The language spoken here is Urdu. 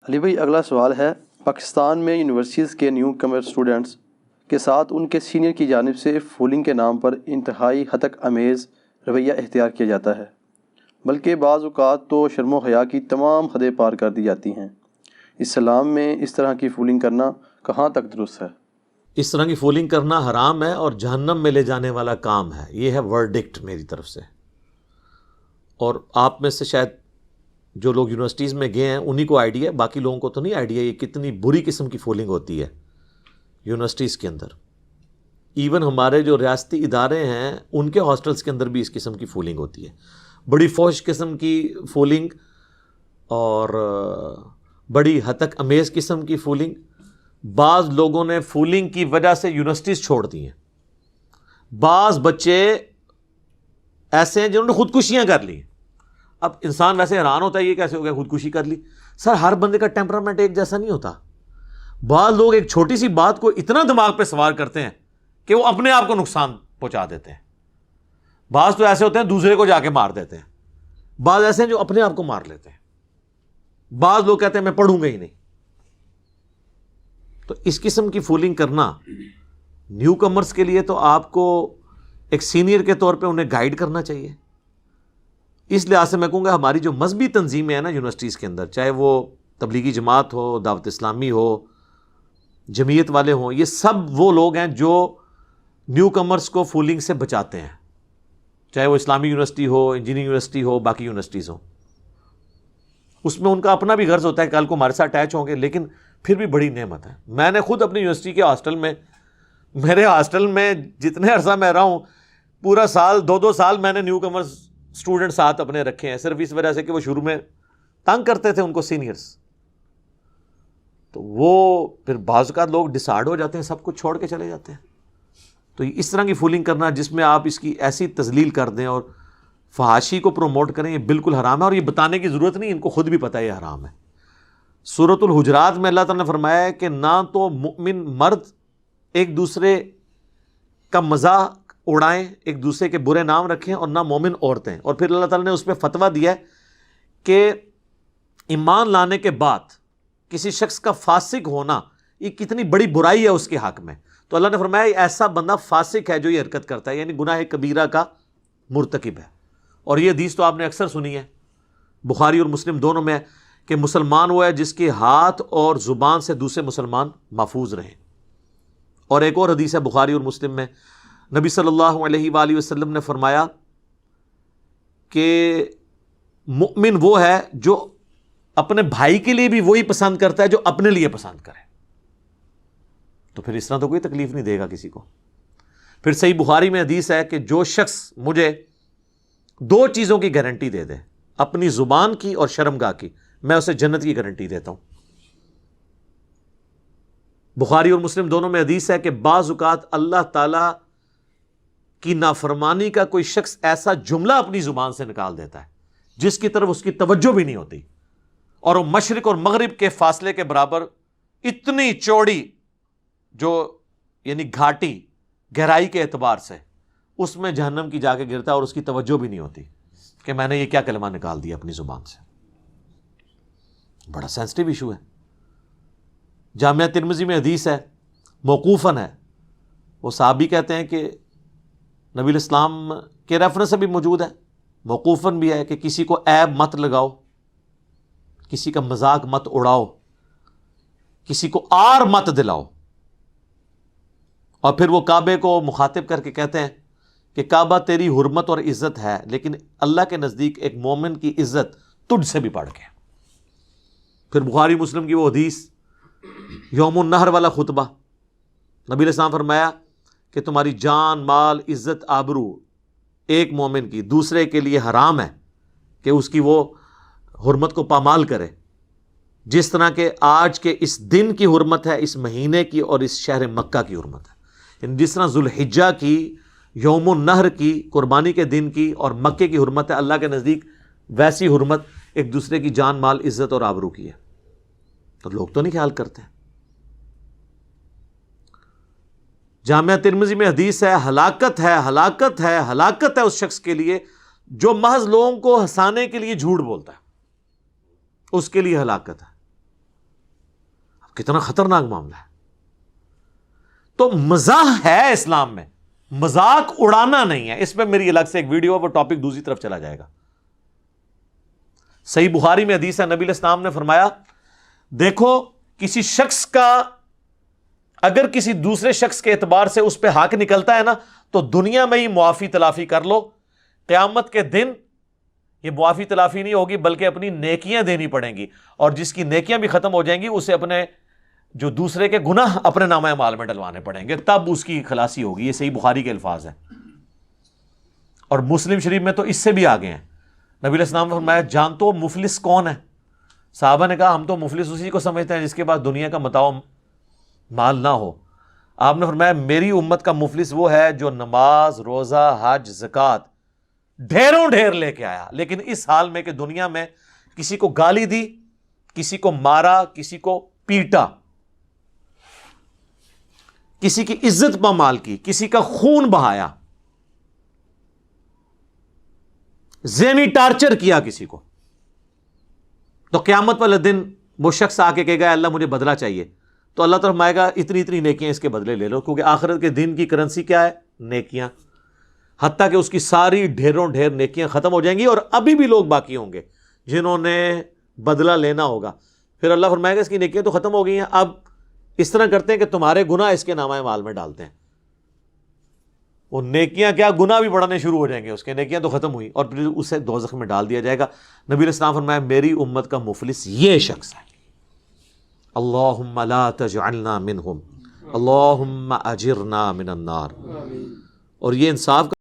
علی بھائی اگلا سوال ہے، پاکستان میں یونیورسٹیز کے نیو کمر اسٹوڈنٹس کے ساتھ ان کے سینئر کی جانب سے فولنگ کے نام پر انتہائی ہتک امیز رویہ اختیار کیا جاتا ہے، بلکہ بعض اوقات تو شرم و حیا کی تمام حدیں پار کر دی جاتی ہیں۔ اسلام میں اس طرح کی فولنگ کرنا کہاں تک درست ہے؟ اس طرح کی فولنگ کرنا حرام ہے اور جہنم میں لے جانے والا کام ہے، یہ ہے ورڈکٹ میری طرف سے۔ اور آپ میں سے شاید جو لوگ یونیورسٹیز میں گئے ہیں انہی کو آئیڈیا ہے، باقی لوگوں کو تو نہیں آئیڈیا یہ کتنی بری قسم کی فولنگ ہوتی ہے یونیورسٹیز کے اندر۔ ایون ہمارے جو ریاستی ادارے ہیں ان کے ہاسٹلس کے اندر بھی اس قسم کی فولنگ ہوتی ہے، بڑی فوش قسم کی فولنگ اور بڑی ہتک امیز قسم کی فولنگ۔ بعض لوگوں نے فولنگ کی وجہ سے یونیورسٹیز چھوڑ دی ہیں، بعض بچے ایسے ہیں جنہوں نے خودکشیاں کر لی۔ اب انسان ویسے حیران ہوتا ہے یہ کیسے ہو گیا خودکشی کر لی؟ سر ہر بندے کا ٹیمپرامنٹ ایک جیسا نہیں ہوتا۔ بعض لوگ ایک چھوٹی سی بات کو اتنا دماغ پہ سوار کرتے ہیں کہ وہ اپنے آپ کو نقصان پہنچا دیتے ہیں۔ بعض تو ایسے ہوتے ہیں دوسرے کو جا کے مار دیتے ہیں، بعض ایسے ہیں جو اپنے آپ کو مار لیتے ہیں، بعض لوگ کہتے ہیں میں پڑھوں گا ہی نہیں۔ تو اس قسم کی فولنگ کرنا نیو کمرز کے لیے تو آپ کو ایک سینئر کے طور پہ انہیں گائیڈ کرنا چاہیے۔ اس لحاظ سے میں کہوں گا ہماری جو مذہبی تنظیمیں ہیں نا یونیورسٹیز کے اندر، چاہے وہ تبلیغی جماعت ہو، دعوت اسلامی ہو، جمعیت والے ہوں، یہ سب وہ لوگ ہیں جو نیو کمرز کو فولنگ سے بچاتے ہیں، چاہے وہ اسلامی یونیورسٹی ہو، انجینئرنگ یونیورسٹی ہو، باقی یونیورسٹیز ہوں۔ اس میں ان کا اپنا بھی غرض ہوتا ہے کل کو ہمارے ساتھ اٹیچ ہوں گے، لیکن پھر بھی بڑی نعمت ہے۔ میں نے خود اپنی یونیورسٹی کے ہاسٹل میں، میرے ہاسٹل میں جتنے عرصہ میں رہا ہوں پورا سال 2 سال میں نے نیو کمرز اسٹوڈنٹ ساتھ اپنے رکھے ہیں، صرف اس وجہ سے کہ وہ شروع میں تنگ کرتے تھے ان کو سینئرز، تو وہ پھر بعض اوقات لوگ ڈسارڈ ہو جاتے ہیں، سب کچھ چھوڑ کے چلے جاتے ہیں۔ تو اس طرح کی فولنگ کرنا جس میں آپ اس کی ایسی تذلیل کر دیں اور فحاشی کو پروموٹ کریں، یہ بالکل حرام ہے، اور یہ بتانے کی ضرورت نہیں، ان کو خود بھی پتہ ہے یہ حرام ہے۔ سورۃ الحجرات میں اللہ تعالیٰ نے فرمایا ہے کہ نہ تو مؤمن مرد ایک دوسرے کا مذاق اڑائیں، ایک دوسرے کے برے نام رکھیں، اور نہ مومن عورتیں۔ اور پھر اللہ تعالیٰ نے اس پہ فتویٰ دیا ہے کہ ایمان لانے کے بعد کسی شخص کا فاسق ہونا یہ کتنی بڑی برائی ہے اس کے حق میں۔ تو اللہ نے فرمایا ایسا بندہ فاسق ہے جو یہ حرکت کرتا ہے، یعنی گناہ کبیرہ کا مرتکب ہے۔ اور یہ حدیث تو آپ نے اکثر سنی ہے، بخاری اور مسلم دونوں میں ہے کہ مسلمان وہ ہے جس کے ہاتھ اور زبان سے دوسرے مسلمان محفوظ رہیں۔ اور ایک اور حدیث ہے بخاری اور مسلم میں، نبی صلی اللہ علیہ وآلہ وسلم نے فرمایا کہ مؤمن وہ ہے جو اپنے بھائی کے لیے بھی وہی پسند کرتا ہے جو اپنے لیے پسند کرے۔ تو پھر اس طرح تو کوئی تکلیف نہیں دے گا کسی کو۔ پھر صحیح بخاری میں حدیث ہے کہ جو شخص مجھے 2 چیزوں کی گارنٹی دے دے، اپنی زبان کی اور شرمگاہ کی، میں اسے جنت کی گارنٹی دیتا ہوں۔ بخاری اور مسلم دونوں میں حدیث ہے کہ بعض اوقات اللہ تعالی کی نافرمانی کا کوئی شخص ایسا جملہ اپنی زبان سے نکال دیتا ہے جس کی طرف اس کی توجہ بھی نہیں ہوتی، اور وہ مشرق اور مغرب کے فاصلے کے برابر اتنی چوڑی جو یعنی گھاٹی گہرائی کے اعتبار سے اس میں جہنم کی جا کے گرتا ہے، اور اس کی توجہ بھی نہیں ہوتی کہ میں نے یہ کیا کلمہ نکال دیا اپنی زبان سے۔ بڑا سینسٹیو ایشو ہے۔ جامعہ ترمذی میں حدیث ہے، موقوفاً ہے، وہ صحابی کہتے ہیں کہ نبی الاسلام کے ریفرنس سے بھی موجود ہے، موقوفاً بھی ہے کہ کسی کو عیب مت لگاؤ، کسی کا مذاق مت اڑاؤ، کسی کو آر مت دلاؤ۔ اور پھر وہ کعبے کو مخاطب کر کے کہتے ہیں کہ کعبہ تیری حرمت اور عزت ہے، لیکن اللہ کے نزدیک ایک مومن کی عزت تجھ سے بھی بڑھ کے۔ پھر بخاری مسلم کی وہ حدیث، یوم النحر والا خطبہ، نبی علیہ السلام فرمایا کہ تمہاری جان، مال، عزت، آبرو ایک مومن کی دوسرے کے لیے حرام ہے کہ اس کی وہ حرمت کو پامال کرے، جس طرح کہ آج کے اس دن کی حرمت ہے، اس مہینے کی اور اس شہر مکہ کی حرمت ہے۔ یعنی جس طرح ذوالحجہ کی، یوم النحر کی، قربانی کے دن کی اور مکے کی حرمت ہے، اللہ کے نزدیک ویسی حرمت ایک دوسرے کی جان، مال، عزت اور آبرو کی ہے۔ تو لوگ تو نہیں خیال کرتے۔ جامعہ ترمذی میں حدیث ہے، ہلاکت ہے، ہلاکت ہے، ہلاکت ہے اس شخص کے لیے جو محض لوگوں کو ہنسانے کے لیے جھوٹ بولتا ہے، اس کے لیے ہلاکت ہے۔ کتنا خطرناک معاملہ ہے. تو مزاح ہے اسلام میں, مذاق اڑانا نہیں ہے. اس پہ میری الگ سے ایک ویڈیو ہے, وہ ٹاپک دوسری طرف چلا جائے گا. صحیح بخاری میں حدیث ہے, نبی علیہ السلام نے فرمایا دیکھو کسی شخص کا اگر کسی دوسرے شخص کے اعتبار سے اس پہ حق نکلتا ہے نا, تو دنیا میں ہی معافی تلافی کر لو, قیامت کے دن یہ معافی تلافی نہیں ہوگی بلکہ اپنی نیکیاں دینی پڑیں گی, اور جس کی نیکیاں بھی ختم ہو جائیں گی اسے اپنے جو دوسرے کے گناہ اپنے نامہ اعمال میں ڈلوانے پڑیں گے, تب اس کی خلاصی ہوگی. یہ صحیح بخاری کے الفاظ ہیں, اور مسلم شریف میں تو اس سے بھی آگے ہیں. نبی علیہ السلام نے فرمایا جانتے ہو مفلس کون ہے؟ صحابہ نے کہا ہم تو مفلس اسی کو سمجھتے ہیں جس کے پاس دنیا کا متاع مال نہ ہو. آپ نے فرمایا میری امت کا مفلس وہ ہے جو نماز, روزہ, حج, زکوٰۃ ڈھیروں ڈھیر لے کے آیا, لیکن اس حال میں کہ دنیا میں کسی کو گالی دی, کسی کو مارا, کسی کو پیٹا, کسی کی عزت پامال کی, کسی کا خون بہایا, ذہنی ٹارچر کیا کسی کو, تو قیامت والے دن وہ شخص آ کے کہے گا اللہ مجھے بدلہ چاہیے, تو اللہ تعالیٰ فرمائے گا اتنی اتنی نیکیاں اس کے بدلے لے لو, کیونکہ آخرت کے دن کی کرنسی کیا ہے؟ نیکیاں. حتیٰ کہ اس کی ساری ڈھیروں ڈھیر نیکیاں ختم ہو جائیں گی, اور ابھی بھی لوگ باقی ہوں گے جنہوں نے بدلہ لینا ہوگا. پھر اللہ فرمائے گا اس کی نیکیاں تو ختم ہو گئی ہیں, اب اس طرح کرتے ہیں کہ تمہارے گناہ اس کے نامہ اعمال میں ڈالتے ہیں. وہ نیکیاں کیا گناہ بھی بڑھانے شروع ہو جائیں گے, اس کے نیکیاں تو ختم ہوئی, اور پھر اسے دوزخ میں ڈال دیا جائے گا. نبی علیہ السلام فرمایا میری امت کا مفلس یہ شخص ہے. اللہم لا تجعلنا منہم, اللہم اجرنا من النار. اور یہ انصاف کا